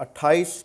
28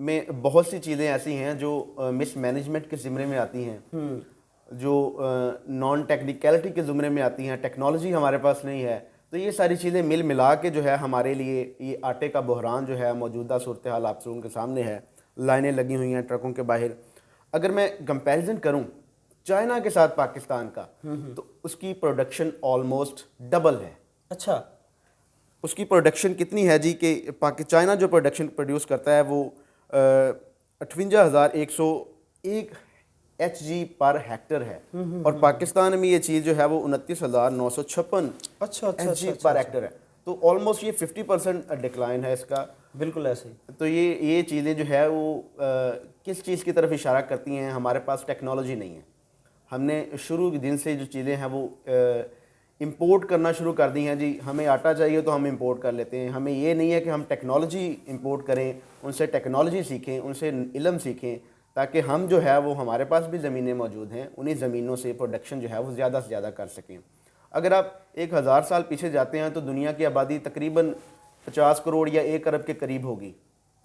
میں بہت سی چیزیں ایسی ہیں جو مس مینجمنٹ کے زمرے میں آتی ہیں، جو نان ٹیکنیکلٹی کے زمرے میں آتی ہیں، ٹیکنالوجی ہمارے پاس نہیں ہے. تو یہ ساری چیزیں مل ملا کے جو ہے ہمارے لیے یہ آٹے کا بحران جو ہے موجودہ صورتحال آپ لوگوں کے سامنے ہے. لائنیں لگی ہوئی ہیں ٹرکوں کے باہر. اگر میں کمپیریزن کروں چائنا کے ساتھ پاکستان کا، تو اس کی پروڈکشن آلموسٹ ڈبل ہے. اچھا، اس کی پروڈکشن کتنی ہے جی کہ چائنا جو پروڈکشن پروڈیوس کرتا ہے وہ 58,101 ایچ جی پر ہیکٹر ہے، اور پاکستان میں یہ چیز جو ہے وہ 29,956 اچھا ایچ جی پر ہیکٹر ہے. تو آلموسٹ یہ 50% ڈکلائن ہے اس کا. بالکل ایسے ہی. تو یہ چیزیں جو ہے وہ کس چیز کی طرف اشارہ کرتی ہیں؟ ہمارے پاس ٹیکنالوجی نہیں ہے. ہم نے شروع کے دن سے جو چیزیں ہیں وہ امپورٹ کرنا شروع کر دی ہیں. جی ہمیں آٹا چاہیے تو ہم امپورٹ کر لیتے ہیں. ہمیں یہ نہیں ہے کہ ہم ٹیکنالوجی امپورٹ کریں، ان سے ٹیکنالوجی سیکھیں، ان سے علم سیکھیں، تاکہ ہم جو ہے وہ ہمارے پاس بھی زمینیں موجود ہیں، انہی زمینوں سے پروڈکشن جو ہے وہ زیادہ سے زیادہ کر سکیں. اگر آپ 1000 سال پیچھے جاتے ہیں تو دنیا کی آبادی تقریباً 50 کروڑ یا 1 ارب کے قریب ہوگی.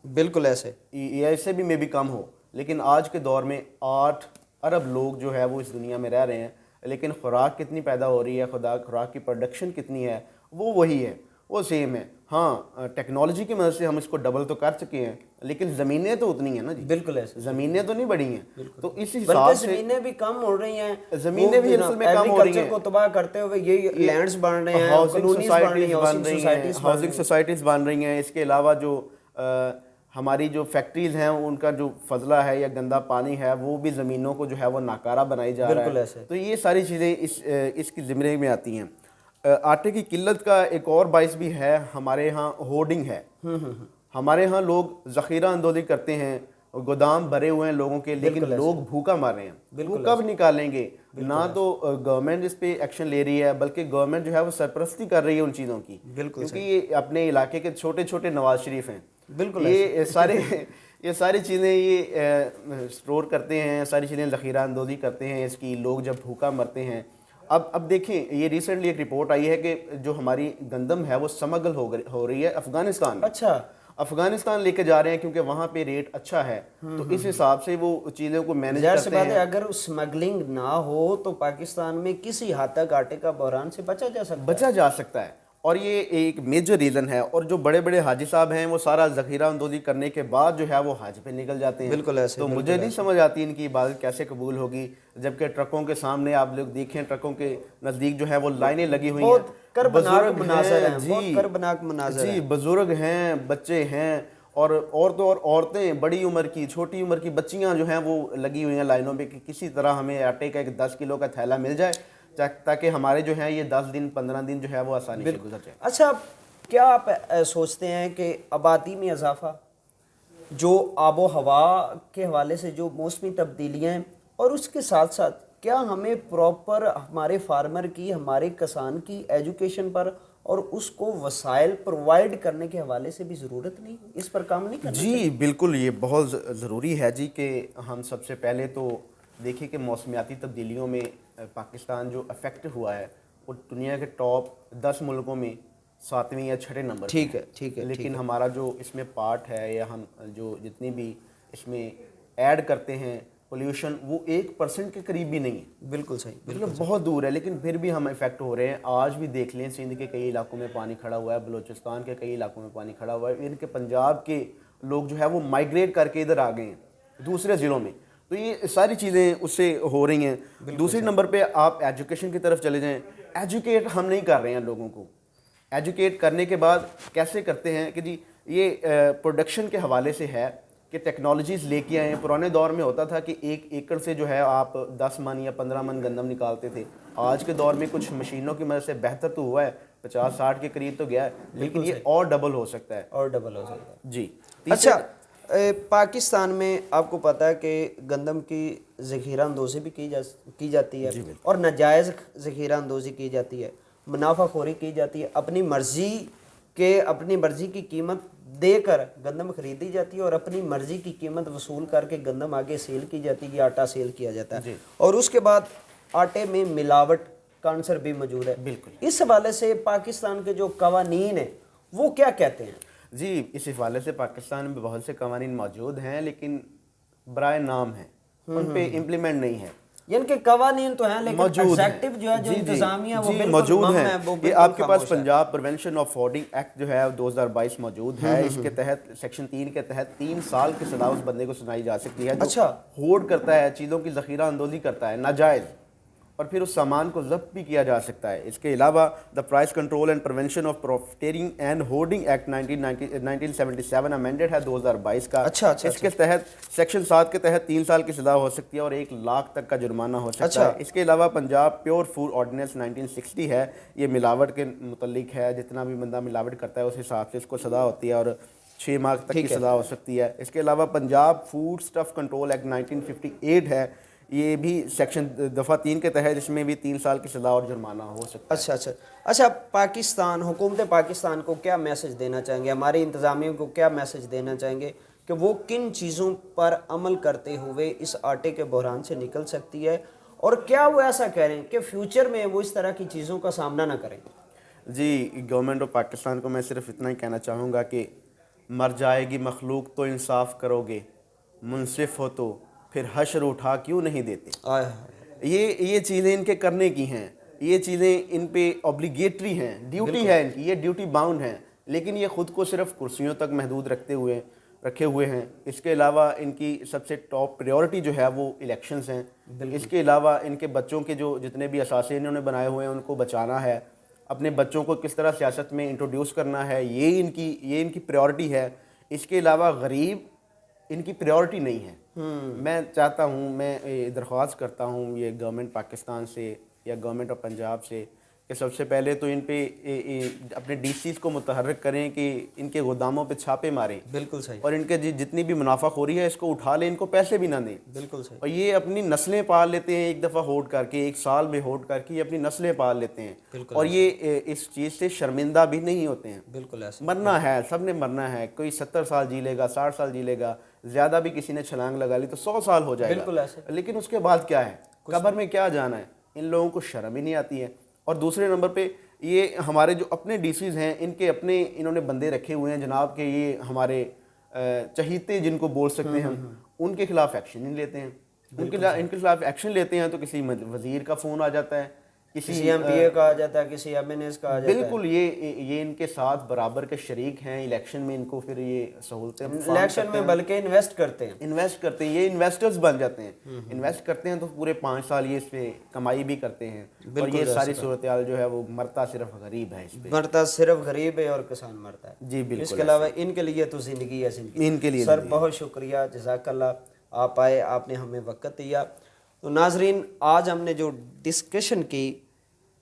بالکل ایسے، یا اس سے بھی میں بھی کم ہو. لیکن آج کے دور میں 8 ارب لوگ جو ہے وہ اس دنیا میں رہ رہے ہیں، لیکن خوراک کتنی پیدا ہو رہی ہے، خوراک کی پروڈکشن کتنی ہے، وہ وہی ہے، وہ سیم ہے. ہاں ٹیکنالوجی کی مدد سے ہم اس کو ڈبل تو کر چکے ہیں، لیکن زمینیں تو اتنی ہیں نا جی. بالکل ایسے، زمینیں تو نہیں بڑھی ہیں. تو اس بلکہ حساب سے زمینیں بھی کم ہو رہی ہیں. زمینیں بھی اصل میں کم ہو رہی ہیں. ایگریکلچر کو تباہ کرتے ہوئے یہ لینڈز بن رہے ہیں، کالونیز بن رہی ہیں، ہاؤسنگ سوسائٹیز بن رہی ہیں. اس کے علاوہ جو ہماری جو فیکٹریز ہیں ان کا جو فضلہ ہے یا گندا پانی ہے وہ بھی زمینوں کو جو ہے وہ ناکارہ بنائی جا رہا ہے. تو یہ ساری چیزیں اس کی زمرے میں آتی ہیں. آٹے کی قلت کا ایک اور باعث بھی ہے ہمارے ہاں ہورڈنگ ہے. ہمارے ہاں لوگ ذخیرہ اندوزی کرتے ہیں، گودام بھرے ہوئے ہیں لوگوں کے، لیکن لوگ بھوکا مار رہے ہیں. وہ کب نکالیں گے؟ نہ تو گورنمنٹ اس پہ ایکشن لے رہی ہے، بلکہ گورنمنٹ جو ہے وہ سرپرستی کر رہی ہے ان چیزوں کی، کیونکہ یہ اپنے علاقے کے چھوٹے چھوٹے نواز شریف ہیں. یہ ساری چیزیں یہ سٹور کرتے ہیں، ساری چیزیں ذخیرہ اندوزی کرتے ہیں اس کی. لوگ جب بھوکا مرتے ہیں. اب دیکھیں یہ ریسنٹلی ایک رپورٹ آئی ہے کہ جو ہماری گندم ہے وہ سمگل ہو رہی ہے افغانستان میں. اچھا، افغانستان لے کے جا رہے ہیں کیونکہ وہاں پہ ریٹ اچھا ہے. تو اس حساب سے وہ چیزوں کو مینیج کرتے ہیں. اگر اسمگلنگ نہ ہو تو پاکستان میں کسی حد تک آٹے کا بحران سے بچا جا سکتا ہے. اور یہ ایک میجر ریزن ہے. اور جو بڑے بڑے حاجی صاحب ہیں وہ سارا ذخیرہ اندوزی کرنے کے بعد جو ہے وہ حج پہ نکل جاتے ہیں. بالکل ایسے. تو مجھے نہیں سمجھ آتی ان کی عبادت کیسے قبول ہوگی، جبکہ ٹرکوں کے سامنے آپ لوگ دیکھیں، ٹرکوں کے نزدیک جو ہے وہ لائنیں لگی ہوئی ہیں. جی بزرگ ہیں، بچے ہیں، اور عورتیں، بڑی عمر کی، چھوٹی عمر کی بچیاں جو ہیں وہ لگی ہوئی ہیں لائنوں پہ کہ کسی طرح ہمیں آٹے کا ایک 10 کلو کا تھیلا مل جائے تاکہ ہمارے جو ہیں یہ 10 دن 15 دن جو ہے وہ آسانی سے گزر جائے. اچھا، کیا آپ سوچتے ہیں کہ آبادی میں اضافہ، جو آب و ہوا کے حوالے سے جو موسمی تبدیلیاں ہیں، اور اس کے ساتھ ساتھ کیا ہمیں پراپر ہمارے فارمر کی، ہمارے کسان کی ایجوکیشن پر اور اس کو وسائل پرووائڈ کرنے کے حوالے سے بھی ضرورت نہیں، اس پر کام نہیں کرنا چاہیے؟ جی بالکل، یہ بہت ضروری ہے جی کہ ہم سب سے پہلے تو دیکھیں کہ موسمیاتی تبدیلیوں میں پاکستان جو افیکٹ ہوا ہے وہ دنیا کے ٹاپ 10 ملکوں میں 7ویں یا 6 نمبر. ٹھیک ہے. لیکن ہمارا جو اس میں پارٹ ہے یا ہم جو جتنی بھی اس میں ایڈ کرتے ہیں پولیوشن، وہ 1% کے قریب بھی نہیں ہے. بالکل صحیح، مطلب بہت دور ہے، لیکن پھر بھی ہم افیکٹ ہو رہے ہیں. آج بھی دیکھ لیں سندھ کے کئی علاقوں میں پانی کھڑا ہوا ہے، بلوچستان کے کئی علاقوں میں پانی کھڑا ہوا ہے. ان کے پنجاب کے لوگ جو ہے وہ مائیگریٹ کر کے ادھر آ گئے ہیں دوسرے ضلعوں میں. تو یہ ساری چیزیں اس سے ہو رہی ہیں. دوسری نمبر پہ آپ ایجوکیشن کی طرف چلے جائیں. ایجوکیٹ ہم نہیں کر رہے ہیں لوگوں کو. ایجوکیٹ کرنے کے بعد کیسے کرتے ہیں کہ جی یہ پروڈکشن کے حوالے سے ہے کہ ٹیکنالوجیز لے کے آئے ہیں. پرانے دور میں ہوتا تھا کہ 1 ایکڑ سے جو ہے آپ 10 من یا 15 من گندم نکالتے تھے. آج کے دور میں کچھ مشینوں کی مدد سے بہتر تو ہوا ہے، 50-60 کے قریب تو گیا ہے، لیکن یہ اور ڈبل ہو سکتا ہے. جی اچھا، پاکستان میں آپ کو پتہ ہے کہ گندم کی ذخیرہ اندوزی بھی کی جاتی ہے، اور ناجائز ذخیرہ اندوزی کی جاتی ہے، منافع خوری کی جاتی ہے. اپنی مرضی کی قیمت دے کر گندم خریدی جاتی ہے اور اپنی مرضی کی قیمت وصول کر کے گندم آگے سیل کی جاتی ہے، آٹا سیل کیا جاتا ہے. اور اس کے بعد آٹے میں ملاوٹ کا عنصر بھی موجود ہے. بالکل. اس حوالے سے پاکستان کے جو قوانین ہیں وہ کیا کہتے ہیں؟ جی اس حوالے سے پاکستان میں بہت سے قوانین موجود ہیں لیکن برائے نام ہیں، ان پہ امپلیمنٹ نہیں ہے۔ یعنی کہ قوانین تو ہیں لیکن موجود ہیں، ایگزیکٹو جو ہے جو انتظامیہ وہ جی بالکل موجود مم ہیں۔ ہے، وہ یہ بالکل آپ کے پاس خاموش ہے۔ Punjab prevention of hoarding act جو ہے 2022 موجود ہے، اس کے تحت سیکشن 3 کے تحت 3 سال کی سزا اس بندے کو سنائی جا سکتی ہے جو اچھا ہورڈ کرتا ہے، چیزوں کی ذخیرہ اندوزی کرتا ہے ناجائز، اور پھر اس سامان کو ضبط بھی کیا جا سکتا ہے۔ اس کے علاوہ the price control and prevention of profiteering and hoarding act 1977 amended ہے 2022 کا۔ اچھا اس کے تحت سیکشن 7 کے تحت 3 سال کی سزا ہو سکتی ہے اور 1 لاکھ تک کا جرمانہ ہو سکتا ہے۔ اس کے علاوہ پنجاب پیور فوڈ آرڈیننس 1960 ہے، یہ ملاوٹ کے متعلق ہے، جتنا بھی بندہ ملاوٹ کرتا ہے اس حساب سے اس کو سزا ہوتی ہے اور 6 ماہ تک کی سزا ہو سکتی ہے۔ اس کے علاوہ Punjab food stuff control act 1958 ہے، یہ بھی سیکشن دفعہ 3 کے تحت، اس میں بھی 3 سال کی سزا اور جرمانہ ہو سکتا ہے۔ اچھا پاکستان، حکومت پاکستان کو کیا میسج دینا چاہیں گے، ہماری انتظامیہ کو کیا میسج دینا چاہیں گے کہ وہ کن چیزوں پر عمل کرتے ہوئے اس آٹے کے بحران سے نکل سکتی ہے، اور کیا وہ ایسا کریں کہ فیوچر میں وہ اس طرح کی چیزوں کا سامنا نہ کریں؟ جی گورنمنٹ آف پاکستان کو میں صرف اتنا ہی کہنا چاہوں گا کہ مر جائے گی مخلوق تو انصاف کرو گے، منصف ہو تو پھر حشر اٹھا کیوں نہیں دیتے۔ یہ چیزیں ان کے کرنے کی ہیں، یہ چیزیں ان پہ اوبلیگیٹری ہیں، ڈیوٹی ہے ان کی، یہ ڈیوٹی باؤنڈ ہیں، لیکن یہ خود کو صرف کرسیوں تک محدود رکھے ہوئے ہیں۔ اس کے علاوہ ان کی سب سے ٹاپ پریورٹی جو ہے وہ الیکشنز ہیں۔ اس کے علاوہ ان کے بچوں کے جو جتنے بھی اثاثے انہوں نے بنائے ہوئے ہیں ان کو بچانا ہے، اپنے بچوں کو کس طرح سیاست میں انٹروڈیوس کرنا ہے، یہ ان کی پریورٹی ہے۔ اس کے علاوہ غریب ان کی پریورٹی نہیں ہے۔ میں چاہتا ہوں، میں درخواست کرتا ہوں یہ گورنمنٹ پاکستان سے یا گورنمنٹ آف پنجاب سے کہ سب سے پہلے تو ان پہ اپنے ڈی سیز کو متحرک کریں کہ ان کے گوداموں پہ چھاپے ماریں، بالکل صحیح، اور ان کے جتنی بھی منافع خوری ہے اس کو اٹھا لیں، ان کو پیسے بھی نہ دیں۔ بالکل صحیح، اور یہ اپنی نسلیں پال لیتے ہیں، ایک دفعہ ہولڈ کر کے، 1 سال میں ہولڈ کر کے یہ اپنی نسلیں پال لیتے ہیں، اور یہ اس چیز سے شرمندہ بھی نہیں ہوتے ہیں۔ بالکل ایسا مرنا ہے، سب نے مرنا ہے، کوئی 70 سال جی لے گا، 60 سال جی لے گا، زیادہ بھی کسی نے چھلانگ لگا لی تو 100 سال ہو جائے بالکل گا، ایسے، لیکن اس کے بعد کیا ہے، قبر میں کیا جانا ہے، ان لوگوں کو شرم ہی نہیں آتی ہے۔ اور دوسرے نمبر پہ یہ ہمارے جو اپنے ڈی سیز ہیں ان کے اپنے انہوں نے بندے رکھے ہوئے ہیں جناب کہ یہ ہمارے چہیتے جن کو بول سکتے ہیں ہم، ان کے خلاف ایکشن نہیں لیتے ہیں، ان کے خلاف ایکشن لیتے ہیں تو کسی وزیر کا فون آ جاتا ہے، کسی ایم پی اے کا آ جاتا ہے، کسی ایم این ایس کا آ جاتا ہے۔ بالکل یہ ان کے ساتھ برابر کے شریک ہیں، الیکشن میں ان کو پھر یہ سہولتیں الیکشن میں بلکہ انویسٹ کرتے ہیں، یہ انویسٹرز بن جاتے ہیں، انویسٹ کرتے ہیں تو پورے 5 سال یہ اس پہ کمائی بھی کرتے ہیں، اور یہ ساری صورتحال جو ہے وہ مرتا صرف غریب ہے، اس پہ مرتا صرف غریب ہے اور کسان مرتا ہے۔ جی بالکل، اس کے علاوہ ان کے لیے تو زندگی ہے زندگی۔ ان کے لیے سر بہت شکریہ، جزاک اللہ، آپ آئے، آپ نے ہمیں وقت دیا۔ تو ناظرین آج ہم نے جو ڈسکشن کی،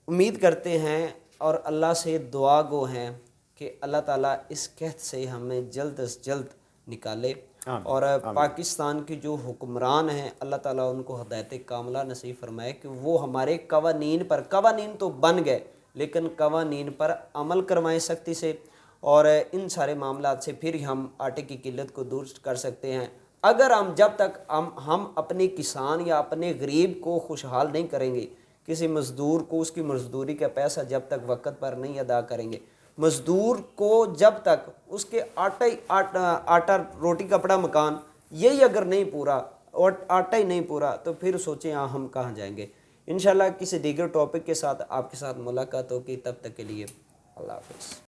امید کرتے ہیں اور اللہ سے دعا گو ہیں کہ اللہ تعالیٰ اس قحط سے ہمیں جلد از جلد نکالے، اور پاکستان کی جو حکمران ہیں اللہ تعالیٰ ان کو ہدایت کاملہ نصیب فرمائے کہ وہ ہمارے قوانین تو بن گئے لیکن قوانین پر عمل کروائیں سختی سے، اور ان سارے معاملات سے پھر ہم آٹے کی قلت کو دور کر سکتے ہیں۔ اگر جب تک ہم اپنے کسان یا اپنے غریب کو خوشحال نہیں کریں گے، کسی مزدور کو اس کی مزدوری کا پیسہ جب تک وقت پر نہیں ادا کریں گے، مزدور کو جب تک اس کے آٹا روٹی کپڑا مکان یہی اگر نہیں پورا، اور آٹا ہی نہیں پورا، تو پھر سوچیں ہم کہاں جائیں گے۔ انشاءاللہ کسی دیگر ٹاپک کے ساتھ آپ کے ساتھ ملاقات ہوگی، تب تک کے لیے اللہ حافظ۔